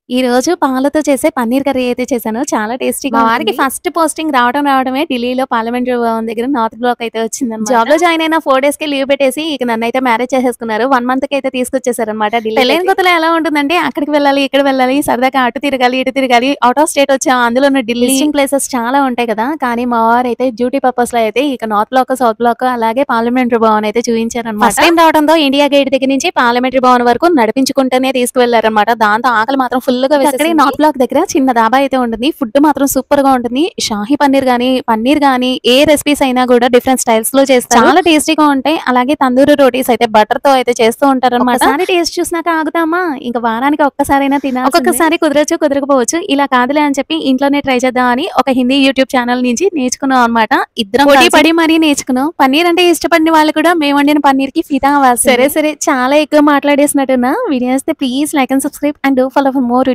ఈ రోజు పాలతో చేసే పన్నీర్ కర్రీ అయితే చేశాను. చాలా టేస్టీగా మా వారికి ఫస్ట్ పోస్టింగ్ రావడమే ఢిల్లీలో పార్లమెంటరీ భవన్ దగ్గర నార్త్ బ్లాక్ అయితే వచ్చిందన్నమాట. జాబ్‌లో జాయిన్ అయిన 4 డేస్‌కే లీవ్ పెట్టేసి ఇక నన్నైతే మ్యారేజ్ చేసేసుకున్నారు. 1 మంత్‌కి అయితే తీసుకొచ్చేసారన్నమాట ఢిల్లీ. పెళ్ళైన కొత్తలో ఎలా ఉంటుందంటే అక్కడికి వెళ్ళాలి, ఇక్కడ వెళ్ళాలి, సరదాగా అటు తిరగాలి, ఇటు తిరగాలి. ఔట్ ఆఫ్ స్టేట్ వచ్చాం. అందులోను ఢిల్లీ విజిటింగ్ ప్లేసెస్ చాలా ఉంటాయి కదా! కానీ మా వారైతే డ్యూటీ పర్పస్‌లో అయితే ఇక నార్త్ బ్లాక్, సౌత్ బ్లాక్ అలాగే పార్లమెంటరీ భవన్ అయితే చూయించారన్నమాట. ఫస్ట్ టైమ్ రావడంతో ఇండియా గేట్ దగ్గర నుంచి పార్లమెంటరీ భవన్ వరకు నడిపించుకుంటూనే తీసుకువెళ్లారన్నమాట. దాంతో ఆకలి మాత్రం ఫుల్‌గా వేసేసింది. అక్కడే నార్త్ బ్లాక్ దగ్గర చిన్న డాబా అయితే ఉంటుంది. ఫుడ్ మాత్రం సూపర్ గా ఉంటుంది. షాహీ పన్నీర్ గానీ ఏ రెసిపీస్ అయినా కూడా డిఫరెంట్ స్టైల్స్ లో చేస్తారు. చాలా టేస్టీగా ఉంటాయి. అలాగే తందూరి రోటీస్ అయితే బటర్ తో అయితే చేస్తూ ఉంటారన్నమాట. ఒకసారి టేస్ట్ చూసినాక ఆగుతామా? ఇంకా వారానికి ఒక్కసారైనా తినాలి. ఒక్కొక్కసారి కుదరచ్చు, కుదరకపోవచ్చు. ఇలా కాదులే అని చెప్పి ఇంట్లోనే ట్రై చేద్దాం అని ఒక హిందీ యూట్యూబ్ ఛానల్ నుంచి నేర్చుకున్నాం అన్నమాట. ఇద్దరం పోటీ పడి మరీ నేర్చుకున్నాం. పన్నీర్ అంటే ఇష్టపడిన వాళ్ళు కూడా మేము వండిన పన్నీర్ కి ఫిదా అవ్వాలి. సరే చాలా ఎక్కువ మాట్లాడేసినట్టున్నా. వీడియో వస్తే please like and subscribe and do follow for more